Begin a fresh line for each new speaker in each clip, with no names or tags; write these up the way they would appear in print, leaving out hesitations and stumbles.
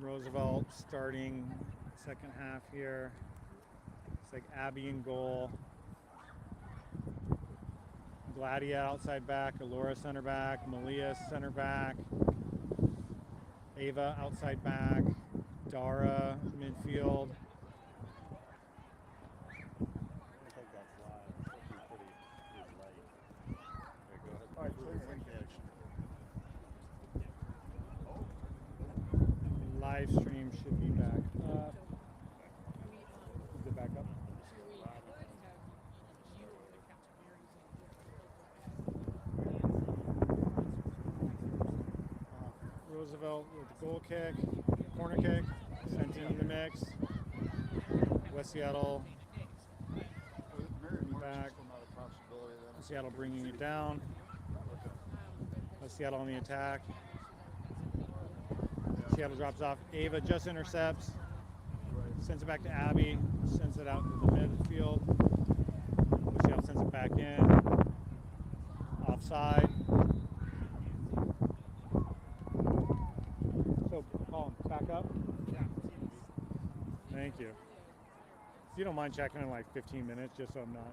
Roosevelt starting second half here. It's like Abby in goal. Gladia outside back, Alora center back, Malia center back, Ava outside back, Dara midfield. Live stream should be back up. Is it back up? Roosevelt with the goal kick, corner kick, sent into the mix. West Seattle back. West Seattle bringing it down. West Seattle on the attack. Seattle drops off. Ava just intercepts. Sends it back to Abby. Sends it out to the midfield. Seattle sends it back in. Offside. So, Colin, back up. Thank you. If you don't mind checking in like 15 minutes, just so I'm not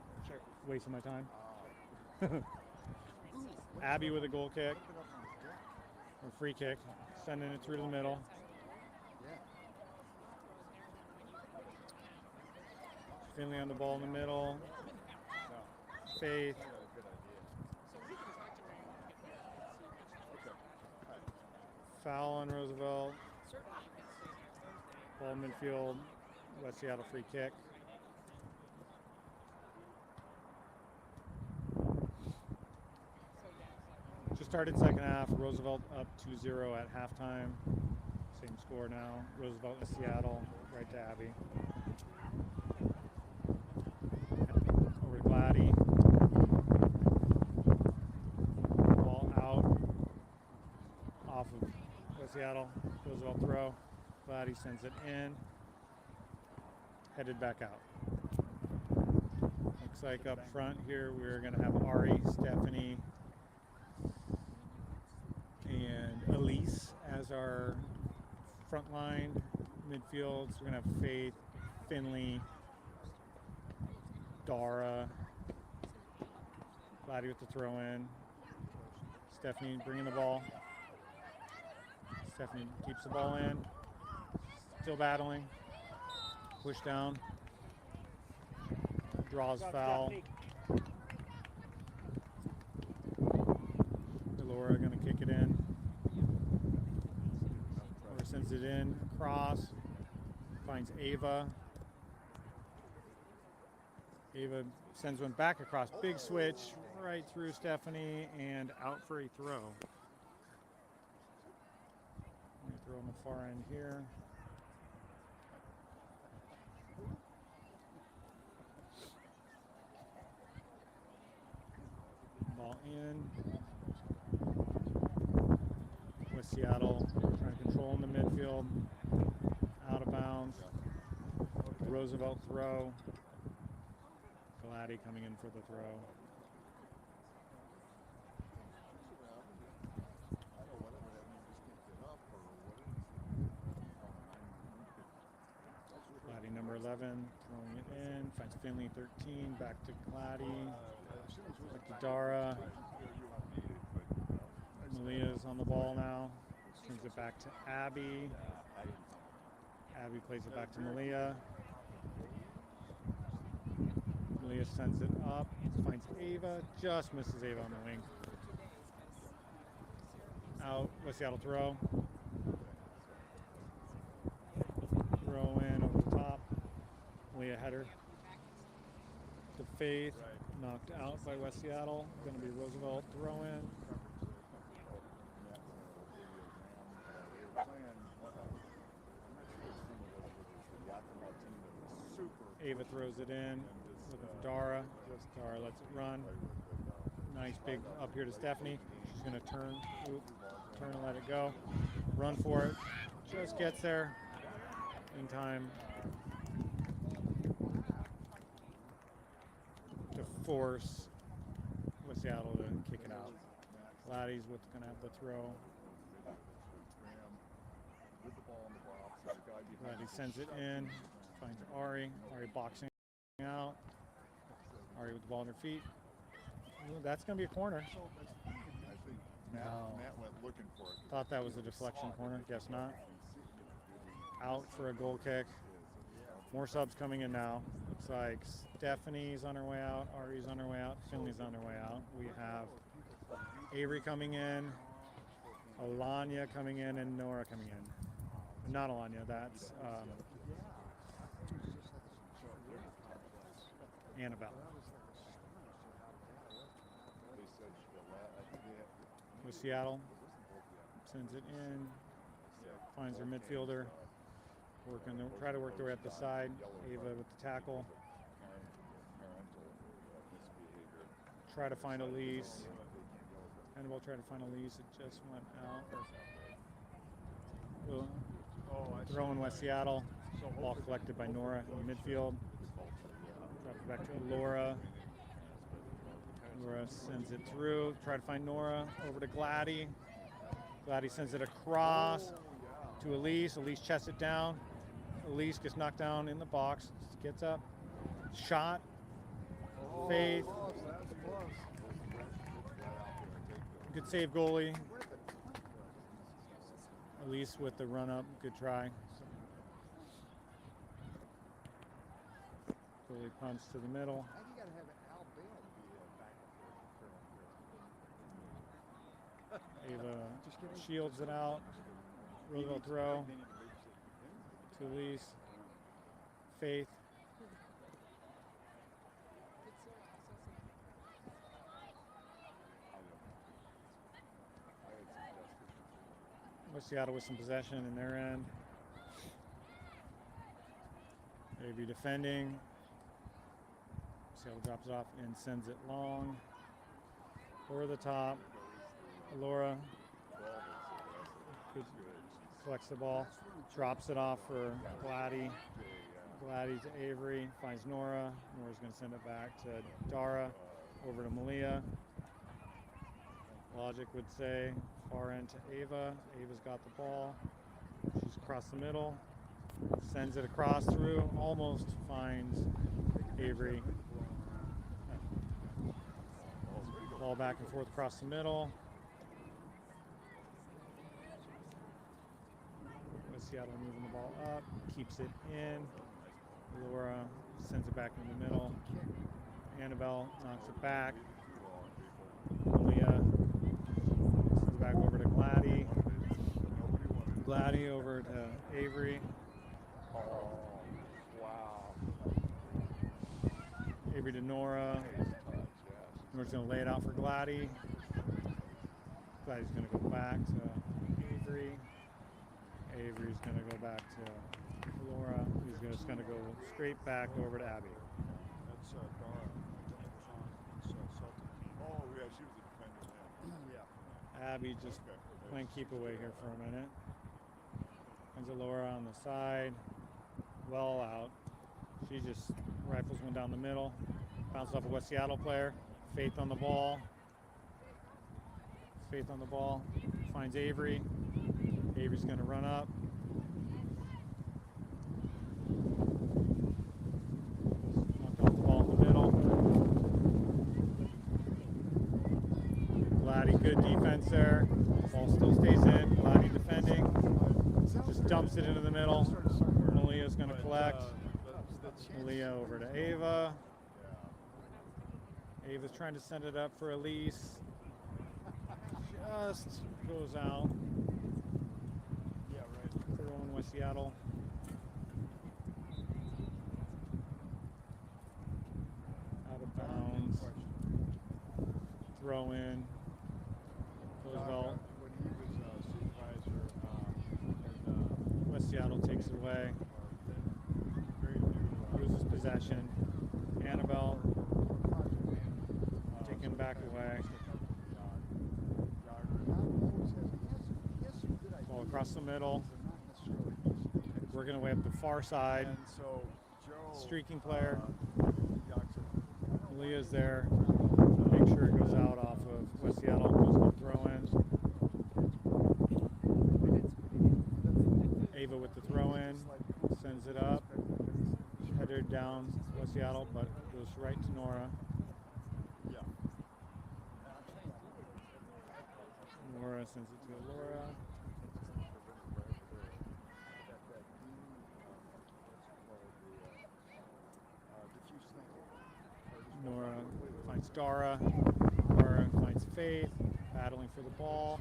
wasting my time. Abby with a goal kick. Or free kick. Sending it through to the middle. Finley on the ball in the middle. Faith. Foul on Roosevelt. Ball midfield. West Seattle free kick. Just started second half. Roosevelt up 2-0 at halftime. Same score now. Roosevelt and Seattle. Right to Abby. Over to Gladdy. Ball out. Off of West Seattle. Roosevelt throw. Gladdy sends it in. Headed back out. Looks like up front here we're going to have Ari, Stephanie, and Elise as our front line midfield. So we're going to have Faith, Finley, Dara, Gladdy with the throw in, Stephanie bringing the ball. Stephanie keeps the ball in, still battling, push down, draws foul. Laura going to kick it in. Laura sends it in, cross, finds Ava. Ava sends one back across, big switch, right through Stephanie and out for a throw. Let me throw on the far end here. Ball in. West Seattle trying to control in the midfield. Out of bounds. Roosevelt throw. Gladdy coming in for the throw. Gladdy number 11 throwing it in. Finds Finley 13. Back to Gladdy. Back to Dara. Malia's on the ball now. Sends it back to Abby. Abby plays it back to Malia. Malia sends it up. Finds Ava. Just misses Ava on the wing. Out. West Seattle throw. Throw in over the top. Malia header. To Faith. Knocked out by West Seattle. Going to be Roosevelt throw in. Ava throws it in. Looking for Dara. Dara lets it run. Nice big up here to Stephanie. She's going to turn and let it go. Run for it. Just gets there in time to force West Seattle to kick it out. Gladdy's going to have the throw. Glady sends it in, finds Ari. Ari boxing out. Ari with the ball in her feet. Ooh, that's going to be a corner.
Matt went looking for it.
Thought that was a deflection corner. Guess not. Out for a goal kick. More subs coming in now. Looks like Stephanie's on her way out. Ari's on her way out. Finley's on her way out. We have Avery coming in. Alanya coming in and Nora coming in. Not Alanya, that's Annabelle. With Seattle, sends it in, finds her midfielder, try to work their way up the side. Ava with the tackle. Try to find Elise. Annabelle tried to find Elise, it just went out. Throw in West Seattle. Ball collected by Nora in the midfield. Drop it back to Laura. Laura sends it through. Try to find Nora. Over to Glady. Glady sends it across to Elise. Elise chests it down. Elise gets knocked down in the box. Gets up. Shot. Faith. Good save, goalie. Elise with the run up. Good try. Goalie punch to the middle. Ava shields it out. Roosevelt throw to Elise. Faith. West Seattle with some possession in their end. Avery defending. Seattle drops it off and sends it long. Over the top. Laura collects the ball, drops it off for Glady. Glady to Avery, finds Nora. Nora's going to send it back to Dara, over to Malia. Logic would say far end to Ava. Ava's got the ball. She's across the middle, sends it across through, almost finds Avery. Ball back and forth across the middle. Seattle moving the ball up, keeps it in. Laura sends it back in the middle. Annabelle knocks it back. Malia sends it back over to Glady. Glady over to Avery. Avery to Nora. Nora's going to lay it out for Glady. Glady's going to go back to Avery. Avery's going to go back to Laura. He's just going to go straight back over to Abby.
That's Dara. Oh, yeah, she was a defender. Yeah.
Abby just playing keep away here for a minute. Finds a Laura on the side. Well out. She just rifles one down the middle. Bounces off a West Seattle player. Faith on the ball. Faith on the ball. Finds Avery. Avery's going to run up. Knocked off the ball in the middle. Glady, good defense there. Ball still stays in. Glady defending. Just dumps it into the middle. Malia's going to collect. Malia over to Ava. Ava's trying to send it up for Elise. Just goes out. Throw in West Seattle. Out of bounds. Throw in. Roosevelt. West Seattle takes it away. Loses possession. Annabelle taken back away. Ball across the middle. Working away up the far side. Streaking player. Leah's there. Make sure it goes out off of West Seattle. Throw in. Ava with the throw in. down West Seattle, but goes right to Nora.
Yeah.
Nora sends it to Laura. Nora finds Dara. Dara finds Faith, battling for the ball.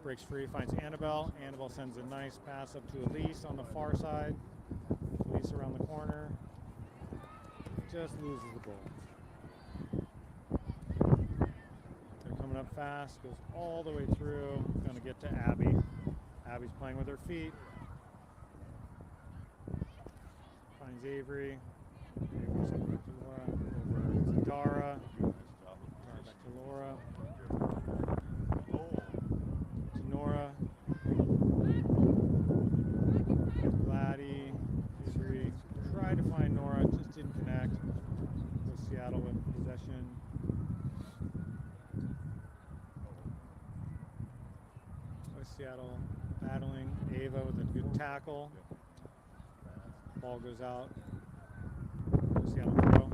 Breaks free, finds Annabelle. Annabelle sends a nice pass up to Elise on the far side. Elise around the corner. Just loses the ball. They're coming up fast, goes all the way through. Going to get to Abby. Abby's playing with her feet. Finds Avery. Avery sends back to Laura. Over to Dara. Dara back to Laura. To Nora. Gladdy. Avery. Tried to find Nora, just didn't connect. West Seattle with possession. West Seattle battling. Ava with a good tackle. Ball goes out. West Seattle throw.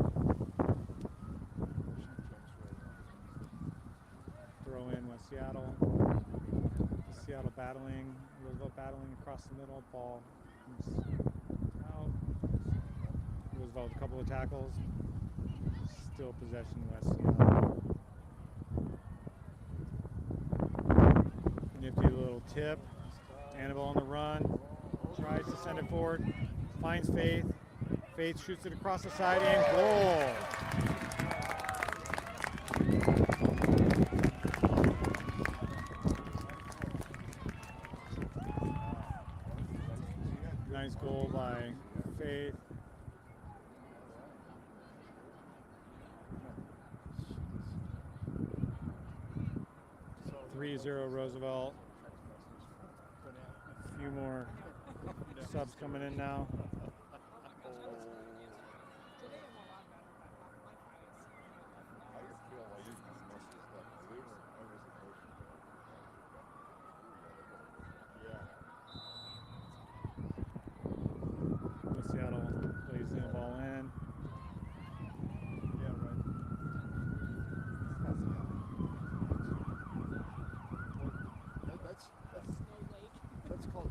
Throw in West Seattle. West Seattle battling. Roosevelt battling across the middle. Ball comes out. Roosevelt a couple of tackles. Still possession West Seattle. Nifty little tip. Annabelle on the run. Tries to send it forward. Finds Faith. Faith shoots it across the side and goal. Nice goal by Faith. 3-0 Roosevelt. A few more subs coming in now. Seattle plays the ball in.
That's called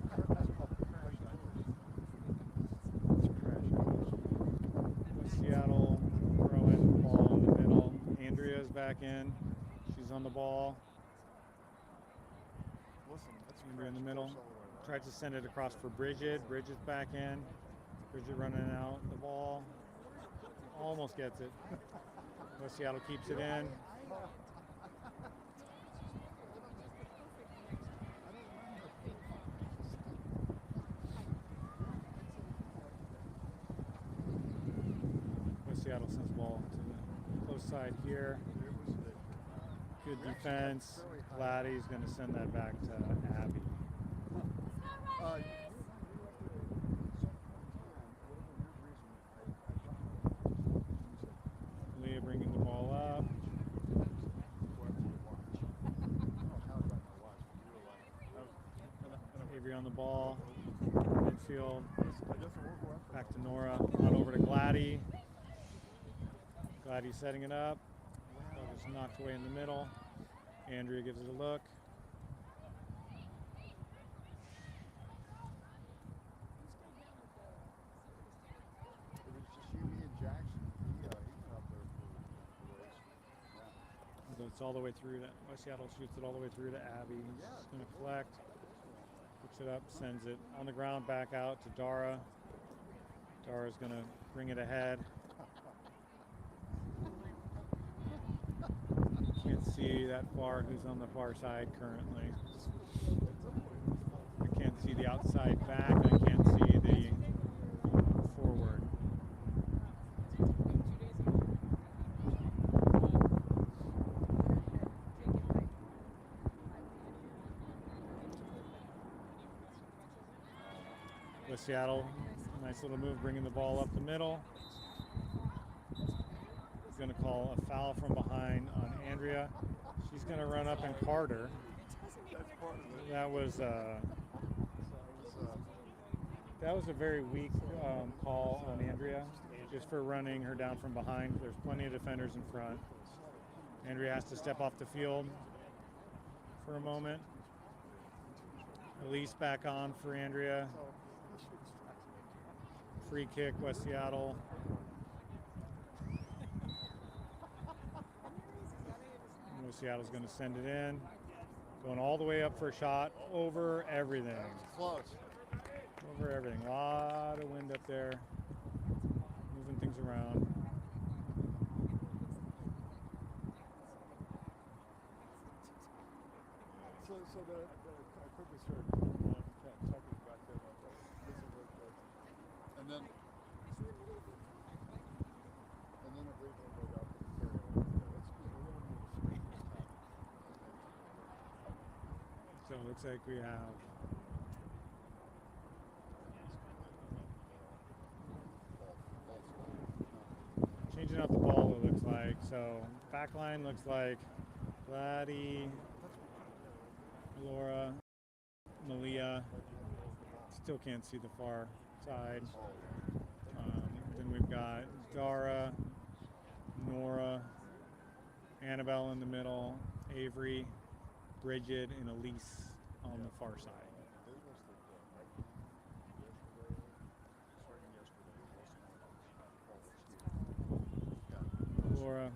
Seattle throwing the ball in the middle. Andrea's back in. She's on the ball. Andrea in the middle. Tried to send it across for Bridget. Bridget's back in. Bridget running out the ball. Almost gets it. West Seattle keeps it in. West Seattle sends the ball to the close side here. Good defense. Gladdy's going to send that back to Abby. Leah bringing the ball up. Avery on the ball. Midfield. Back to Nora. On over to Gladdy. Gladdy setting it up. Ball just knocked away in the middle. Andrea gives it a look. It's all the way through to West Seattle, shoots it all the way through to Abby. She's going to collect, picks it up, sends it on the ground back out to Dara. Dara's going to bring it ahead. Can't see that far who's on the far side currently. I can't see the outside back. I can't see the forward. West Seattle, nice little move, bringing the ball up the middle. He's going to call a foul from behind on Andrea. She's going to run up and card her. That was a very weak call on Andrea. just for running her down from behind. There's plenty of defenders in front. Andrea has to step off the field for a moment. Elise back on for Andrea. Free kick, West Seattle. West Seattle's going to send it in. Going all the way up for a shot. Over everything.
Close.
Over everything. A lot of wind up there. Moving things around.
So I quickly started talking about that. And then a brief one went out to the carry.
So it looks like we have changing out the ball, it looks like. So back line looks like Gladdy, Laura, Malia. Still can't see the far side. Then we've got Dara, Nora, Annabelle in the middle, Avery, Bridget, and Elise on the far side. Laura,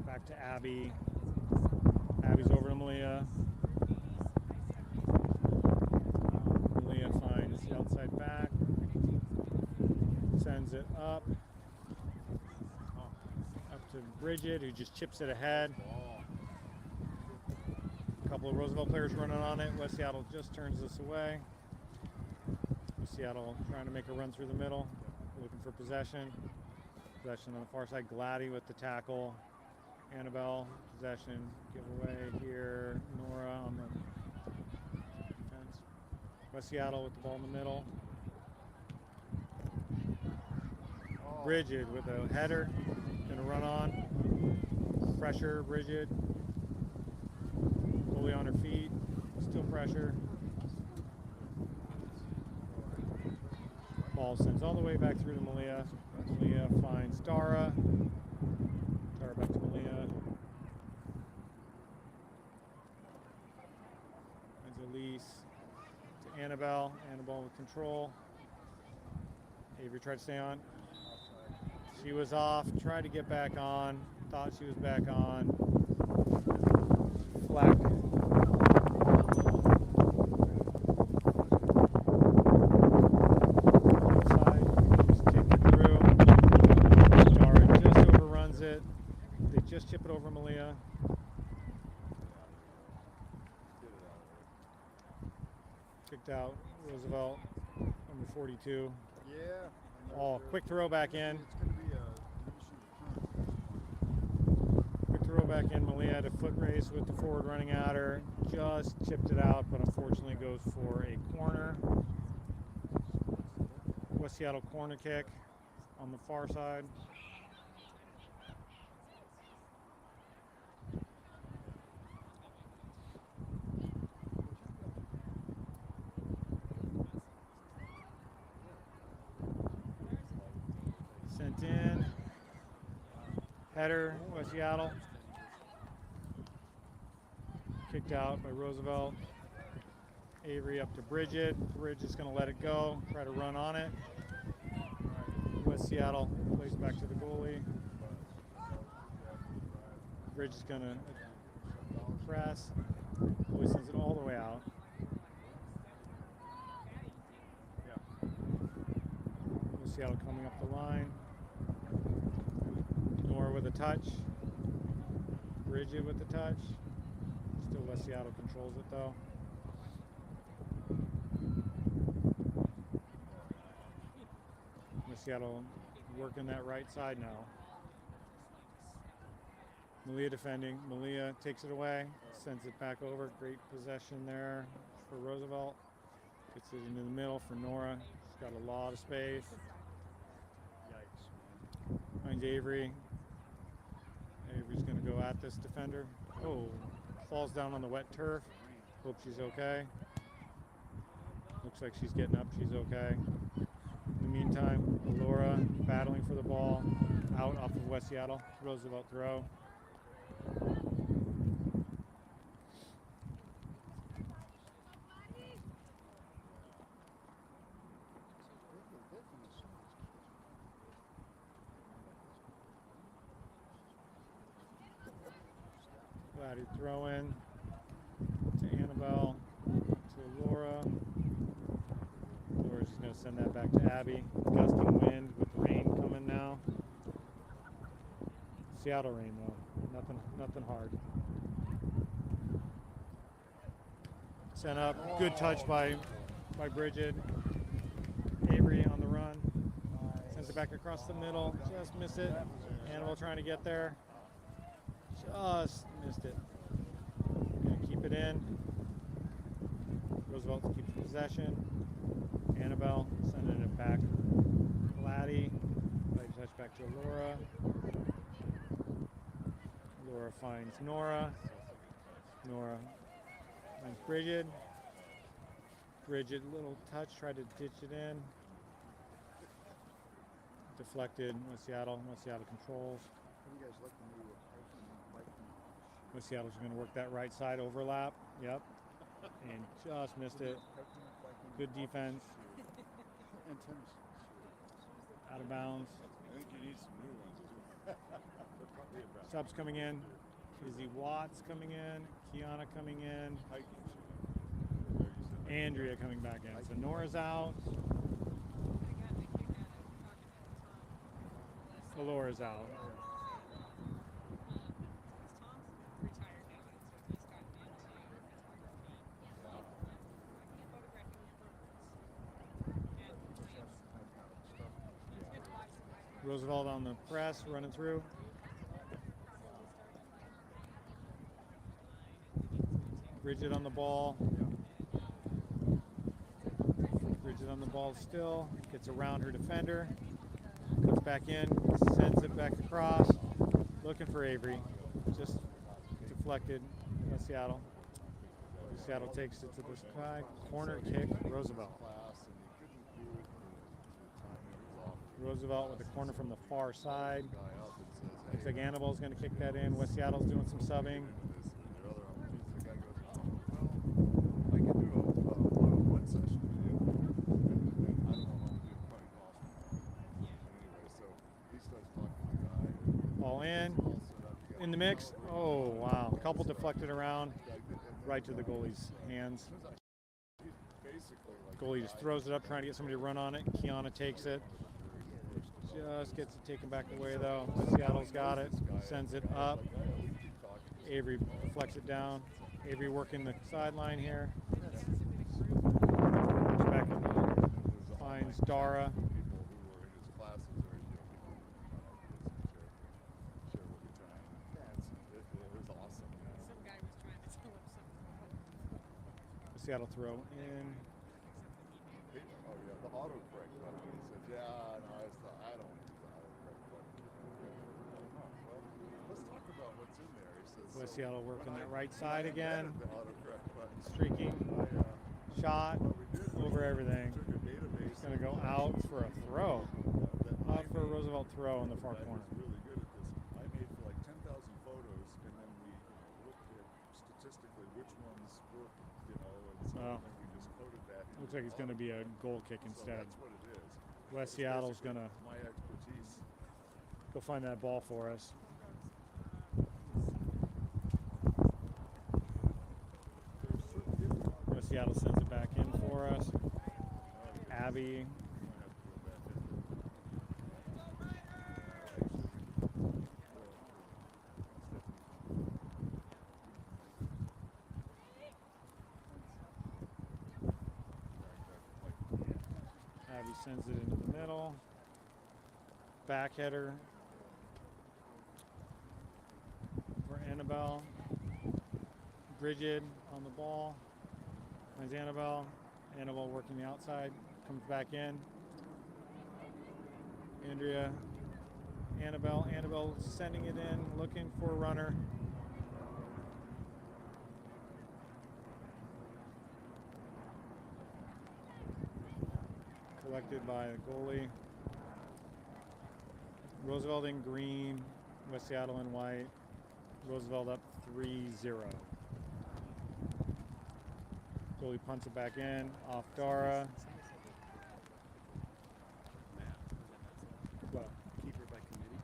back to Abby. Abby's over to Malia. Malia finds the outside back. Sends it up to Bridget, who just chips it ahead. A couple of Roosevelt players running on it. West Seattle just turns this away. West Seattle trying to make a run through the middle, looking for possession. Possession on the far side. Gladdy with the tackle. Annabelle, possession, giveaway here. Nora on the defense. West Seattle with the ball in the middle. Bridget with a header, gonna run on. Pressure, Bridget. Goalie on her feet, still pressure. Ball sends all the way back through to Malia. Malia finds Dara. Dara back to Malia. Finds Elise to Annabelle. Annabelle with control. Avery tried to stay on. She was off, tried to get back on, thought she was back on. Flack. Outside, just kick it through. Dara just overruns it. They just chip it over Malia. Kicked out Roosevelt, number 42.
Yeah.
Oh, quick throw back in.
It's going to be
Quick throw back in. Malia had a foot race with the forward running at her. Just chipped it out, but unfortunately goes for a corner. West Seattle corner kick on the far side. Sent in. Header, West Seattle. Kicked out by Roosevelt. Avery up to Bridget. Bridget is going to let it go. Try to run on it. West Seattle plays back to the goalie. Bridget is going to press. Goalie sends it all the way out. West Seattle coming up the line. Nora with a touch. Bridget with the touch. Still West Seattle controls it though. West Seattle working that right side now. Malia defending. Malia takes it away. Sends it back over. Great possession there for Roosevelt. Gets it into the middle for Nora. She's got a lot of space. Finds Avery. Avery's going to go at this defender. Oh, falls down on the wet turf. Hope she's okay. Looks like she's getting up. She's okay. In the meantime, meantime, Laura battling for the ball, out off of West Seattle. Roosevelt throw. Glad throw in to Annabelle, to Laura. Laura's just going to send that back to Abby. Gusting wind with rain coming now. Seattle rain though, nothing hard. Sent up, good touch by Bridget. Avery on the run. Sends it back across the middle, just missed it. Annabelle trying to get there. Just missed it. Gonna keep it in. Roosevelt keeps possession. Annabelle sending it back. Laddie. Laddie touch back to Laura. Laura finds Nora. Nora finds Bridget. Bridget, little touch, tried to ditch it in. Deflected. West Seattle controls. West Seattle's going to work that right side overlap. Yep. And just missed it. Good defense. Out of bounds.
I think you need some new ones.
Subs coming in. Izzy Watts coming in. Kiana coming in. Andrea coming back in. So Nora's out. Laura's out. Roosevelt on the press, running through. Bridget on the ball. Bridget on the ball still. Gets around her defender. Comes back in. Sends it back across. Looking for Avery. Just deflected. West Seattle. Seattle takes it to the sky. Corner kick. Roosevelt. Roosevelt with the corner from the far side. Looks like Annabelle's going to kick that in. West Seattle's doing some subbing. All in the mix. Oh, wow. Couple deflected around right to the goalie's hands. Goalie just throws it up, trying to get somebody to run on it. Kiana takes it. Just gets it taken back away though. Seattle's got it. Sends it up. Avery deflects it down. Avery working the sideline here. Back up. Finds Dara. Seattle throw in.
The autocorrect button. He said, yeah, no, I don't use the autocorrect button. Well, let's talk about what's in there. He says,
West Seattle working that right side again.
The autocorrect button.
Streaking. Shot over everything. It's going to go out for a throw. Out for a Roosevelt throw in the far corner.
Really good at this. I made for like 10,000 photos, and then we looked at statistically which ones worked, you know, and so then we just coded that.
Looks like it's going to be a goal kick instead.
That's what it is.
West Seattle's going to
my expertise.
Go find that ball for us. West Seattle sends it back in for us. Abby. Abby sends it into the middle. Back header for Annabelle. Bridget on the ball. Finds Annabelle. Annabelle working the outside. Comes back in. Andrea. Annabelle. Annabelle sending it in. Looking for a runner. Collected by the goalie. Roosevelt in green, West Seattle in white. Roosevelt up 3-0. Goalie punts it back in, off Dara. Well,
Keeper by committee.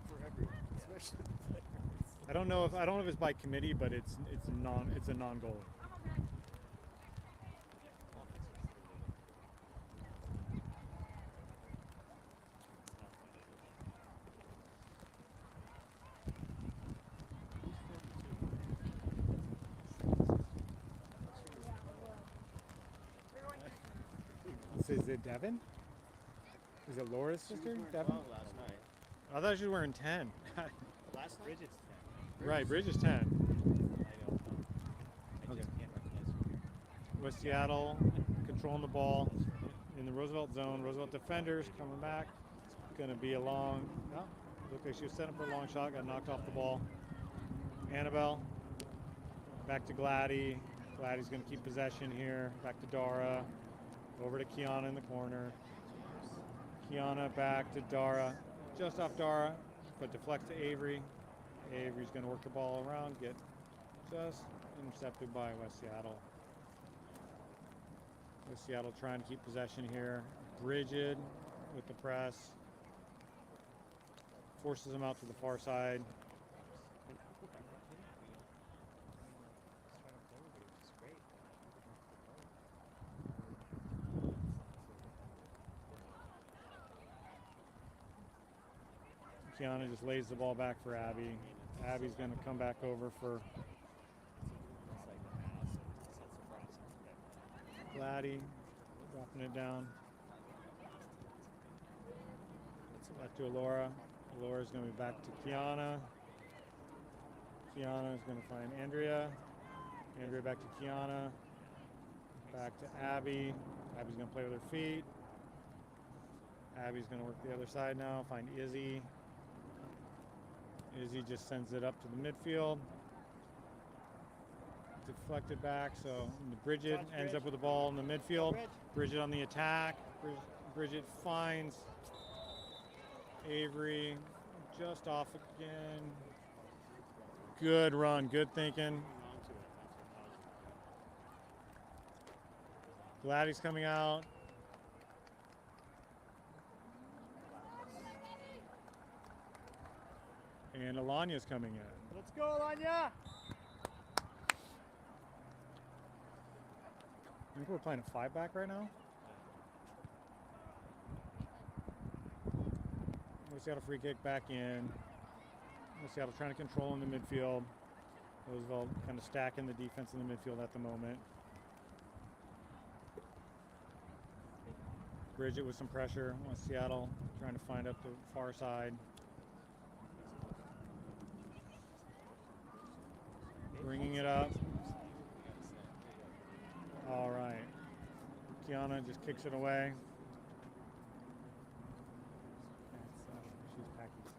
For everyone, especially the players.
I don't know if it's by committee, but it's a non-goalie. Is it Devin? Is it Laura's sister, Devin?
Well, last night.
I thought she was wearing 10.
Last night? Bridget's 10.
Right, Bridget's 10.
I don't know. I
Okay.
just can't recognize her here.
West Seattle controlling the ball in the Roosevelt zone. Roosevelt defenders coming back. It's going to be a long. No, looked like she was setting up for a long shot. Got knocked off the ball. Annabelle back to Gladdy. Gladdy's going to keep possession here. Back to Dara. Over to Kiana in the corner. Kiana back to Dara. Just off Dara, but deflects to Avery. Avery's going to work the ball around. Get just intercepted by West Seattle. West Seattle trying to keep possession here. Bridget with the press. Forces him out to the far side. Kiana just lays the ball back for Abby. Abby's going to come back over for Gladdy, dropping it down. Back to Alora. Alora's going to be back to Kiana. Kiana is going to find Andrea. Andrea back to Kiana. Back to Abby. Abby's going to play with her feet. Abby's going to work the other side now, find Izzy. Izzy just sends it up to the midfield. Deflected back, so Bridget ends up with the ball in the midfield. Bridget on the attack. Bridget finds Avery just off again. Good run, good thinking. Gladdy's coming out. And Alania's coming in.
Let's go, Alanya!
I think we're playing a 5-back right now. West Seattle free kick back in. West Seattle trying to control in the midfield. Roosevelt kind of stacking the defense in the midfield at the moment. Bridget with some pressure. West Seattle trying to find up the far side. Bringing it up. All right. Kiana just kicks it away. She's packing some.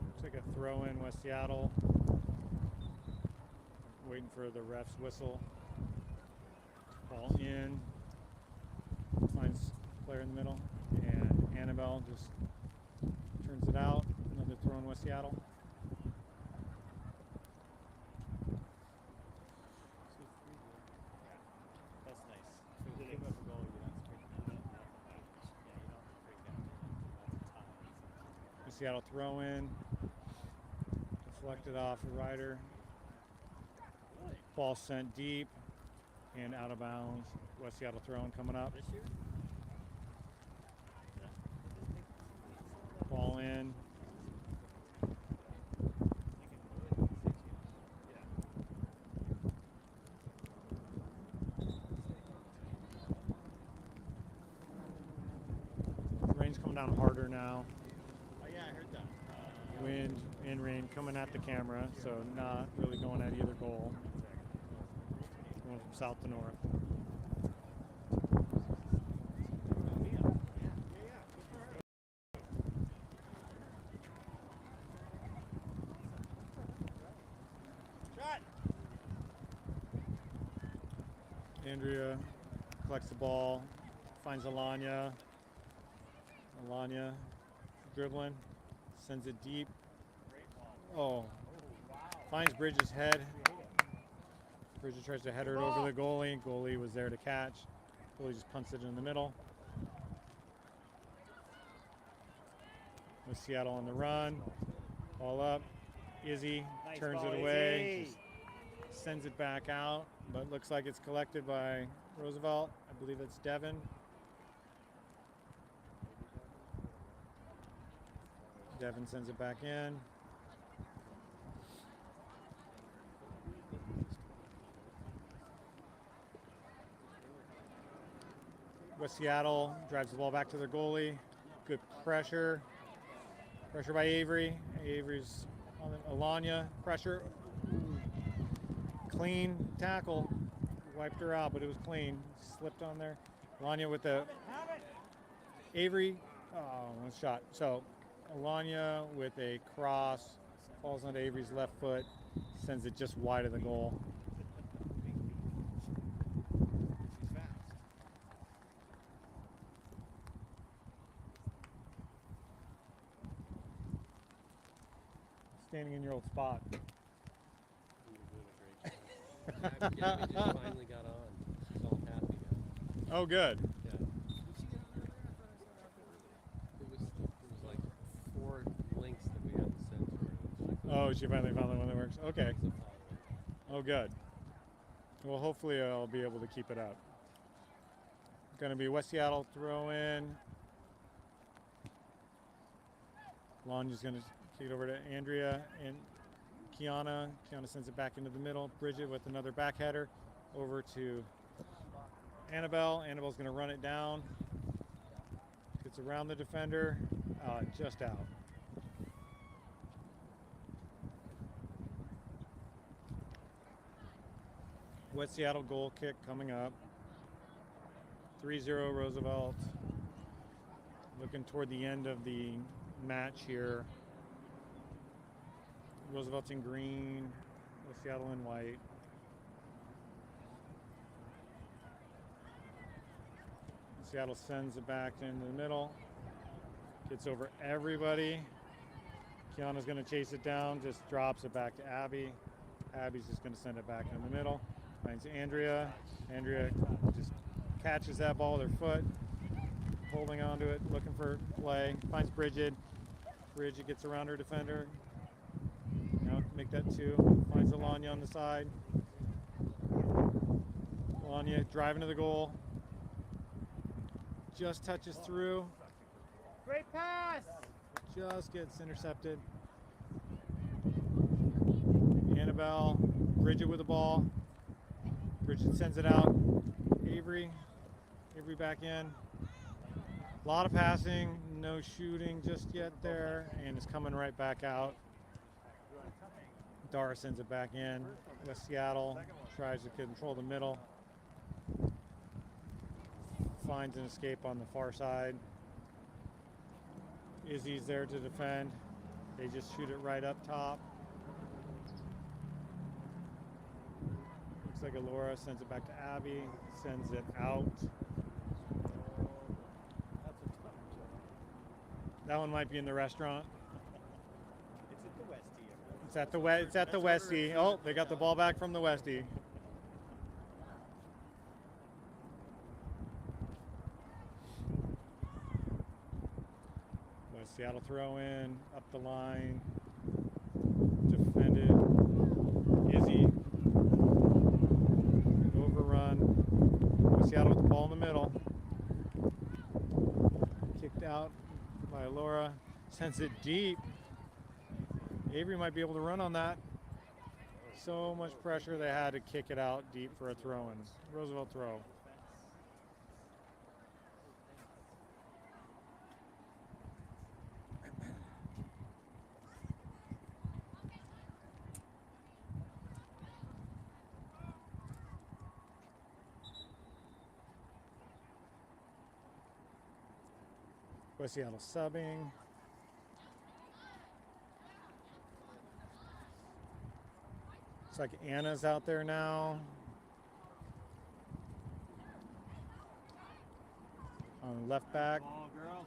Looks like a throw in West Seattle. Waiting for the ref's whistle. Ball in. Finds player in the middle, and Annabelle just turns it out. Another throw in West Seattle.
That's nice. So they give up a goal, you're not freaking out. Yeah, you don't freak out.
West Seattle throw in. Deflected off the rider. Ball sent deep and out of bounds. West Seattle throwing coming up.
This year?
Ball in. Rain's coming down harder now.
Oh yeah, I heard that.
Wind and rain coming at the camera, so not really going at either goal. Going from south to north. Andrea collects the ball, finds Alanya. Alanya dribbling, sends it deep. Oh, finds Bridges' head. Bridges tries to header it over the goalie. Goalie was there to catch. Goalie just punts it in the middle. With Seattle on the run. Ball up. Izzy turns it away. Just sends it back out, but looks like it's collected by Roosevelt. I believe it's Devin. Devin sends it back in. West Seattle drives the ball back to their goalie. Good pressure. Pressure by Avery. Avery's on Alanya. Pressure. Clean tackle. Wiped her out, but it was clean. Slipped on there. Alanya with the Avery. Oh, one shot. So Alanya with a cross. Falls onto Avery's left foot. Sends it just wide of the goal. Standing in your old spot.
Gabby just finally got on. She's all happy now.
Oh, good.
Yeah. It was like 4 links that we had to send to her.
Oh, she finally found the one that works. Okay. Oh, good. Well, hopefully I'll be able to keep it up. Going to be West Seattle throw in. Lonja's going to kick it over to Andrea and Kiana. Kiana sends it back into the middle. Bridget with another back header over to Annabelle. Annabelle's going to run it down. Gets around the defender. Just out. West Seattle goal kick coming up. 3-0 Roosevelt. Looking toward the end of the match here. Roosevelt's in green, West Seattle in white. Seattle sends it back into the middle. Gets over everybody. Kiana's going to chase it down, just drops it back to Abby. Abby's just going to send it back in the middle. Finds Andrea. Andrea just catches that ball with her foot, holding onto it, looking for play. Finds Bridget. Bridget gets around her defender. Now make that 2. Finds Alanya on the side. Alanya driving to the goal. Just touches through.
Great pass!
Just gets intercepted. Annabelle. Bridget with the ball. Bridget sends it out. Avery. Avery back in. A lot of passing, no shooting just yet there, and it's coming right back out. Dara sends it back in. West Seattle tries to control the middle. Finds an escape on the far side. Izzy's there to defend. They just shoot it right up top. Looks like Alora sends it back to Abby. Sends it out. That one might be in the restaurant.
It's at the Westie.
It's at the Westie. Oh, they got the ball back from the Westie. West Seattle throw in, up the line, defended. Izzy, overrun. West Seattle with the ball in the middle. Kicked out by Laura, sends it deep. Avery might be able to run on that. So much pressure, they had to kick it out deep for a throw-in. Roosevelt throw. West Seattle subbing. Looks like Anna's out there now. on the left back.
Ball, girls.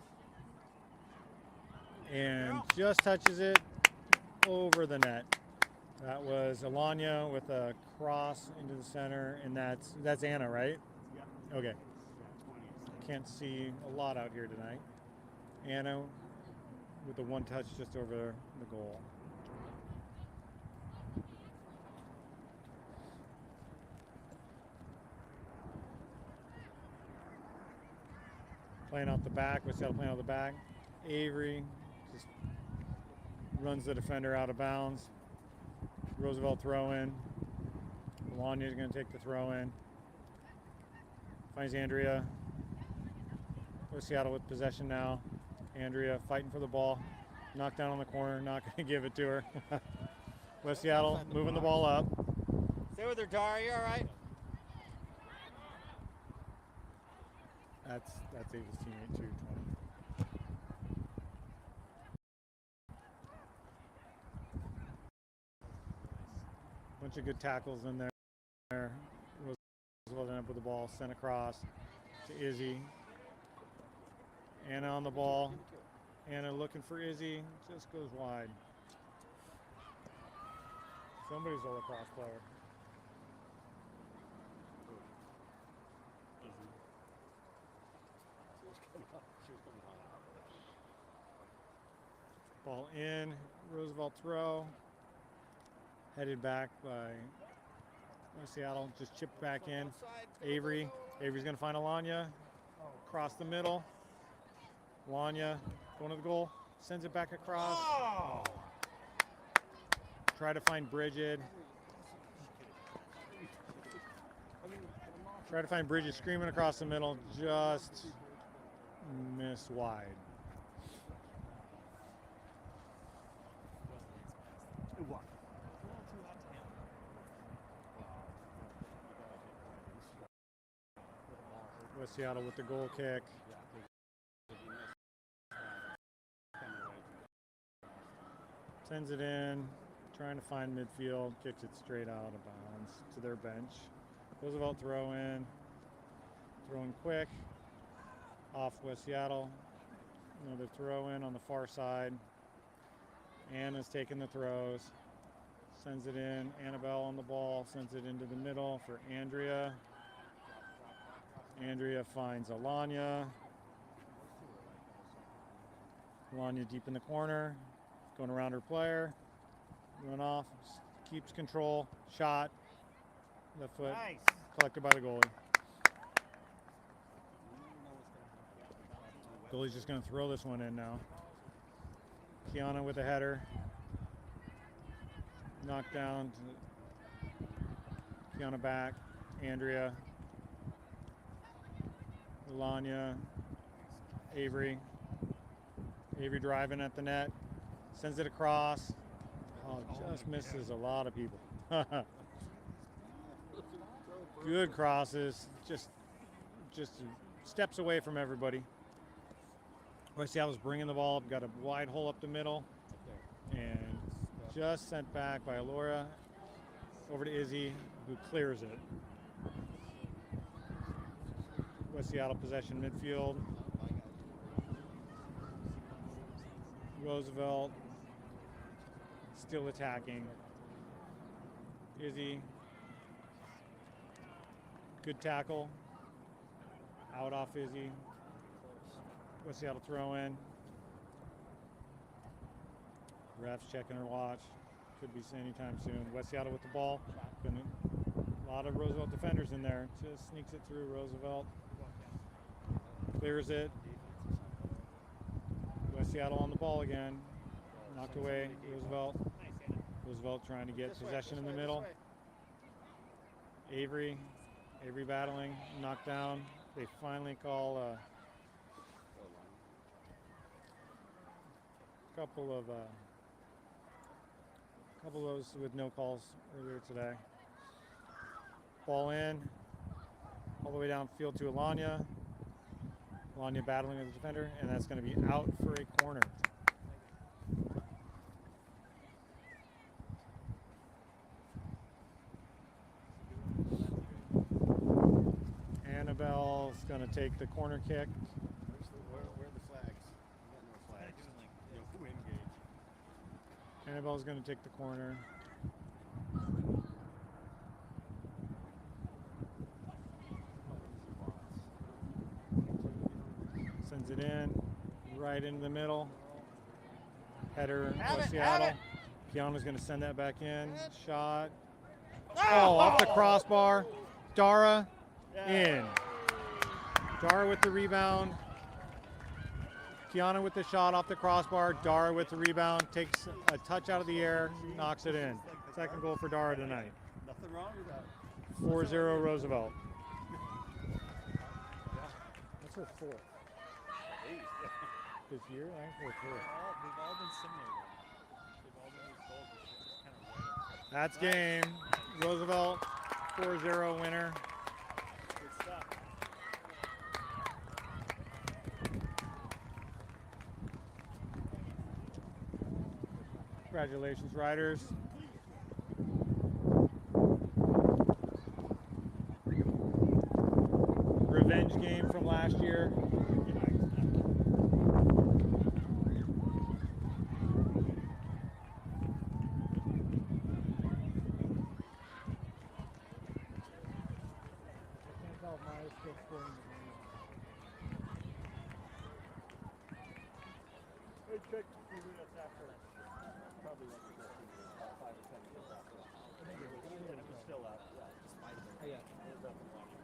And just touches it over the net. That was Alanya with a cross into the center, and that's Anna, right?
Yeah.
Okay.
Yeah, 20.
Can't see a lot out here tonight. Anna with the one touch just over the goal. Playing out the back, Westfield playing out the back. Avery just runs the defender out of bounds. Roosevelt throw in. Alania's going to take the throw in. Finds Andrea. West Seattle with possession now. Andrea fighting for the ball. Knocked down on the corner, not going to give it to her. West Seattle moving the ball up.
Stay with her, Dara. You all right?
That's Ava's teammate too, 20. Bunch of good tackles in there. Roosevelt ended up with the ball, sent across to Izzy. Anna on the ball. Anna looking for Izzy, just goes wide. Somebody's a lacrosse player. Ball in, Roosevelt throw. Headed back by Seattle, just chipped back in. Avery's gonna find Alanya, across the middle. Alanya going to the goal, sends it back across.
Oh!
Try to find Bridget. Screaming across the middle, just missed wide. West Seattle with the goal kick. Sends it in, trying to find midfield, kicks it straight out of bounds to their bench. Roosevelt throw in, throwing quick, off West Seattle. Another throw in on the far side. Anna's taking the throws, sends it in. Annabelle on the ball, sends it into the middle for Andrea. Andrea finds Alanya. Alanya deep in the corner, going around her player. Run off, keeps control, shot, left foot,
Nice.
collected by the goalie. Goalie's just going to throw this one in now. Kiana with a header. Knocked down. Kiana back. Andrea. Alanya. Avery. Avery driving at the net. Sends it across. Oh, just misses a lot of people. Good crosses. Just steps away from everybody. West Seattle's bringing the ball up, got a wide hole up the middle, and just sent back by Laura over to Izzy, who clears it. West Seattle possession midfield. Roosevelt still attacking. Izzy, good tackle. Out off Izzy. West Seattle throw in. Ref's checking her watch. Could be anytime soon. West Seattle with the ball. A lot of Roosevelt defenders in there. Just sneaks it through Roosevelt. Clears it. West Seattle on the ball again. Knocked away. Roosevelt. Roosevelt trying to get possession in the middle. Avery battling. Knocked down. They finally call a couple of those with no calls earlier today. Ball in, all the way downfield to Alanya. Alanya battling with the defender, and that's going to be out for a corner. Annabelle's going to take the corner kick.
Where are the flags? We got no flags. No engage.
Annabelle's going to take the corner. Sends it in, right into the middle. Header for Seattle. Kiana's going to send that back in. Shot. Oh, off the crossbar. Dara in. Dara with the rebound. Kiana with the shot off the crossbar. Dara with the rebound. Takes a touch out of the air. Knocks it in. Second goal for Dara tonight.
Nothing wrong with that.
4-0 Roosevelt. That's her fourth. This year, I think we're fourth.
They've all been similar. They've all been these goals. It's just kind of right.
That's game. Roosevelt 4-0 winner.
Good stuff.
Congratulations, riders. Revenge game from last year.
It took 2 minutes after. Probably wasn't just 5 or 10 minutes after. I think it was still up. Yeah, despite it. Yeah. It was up and running.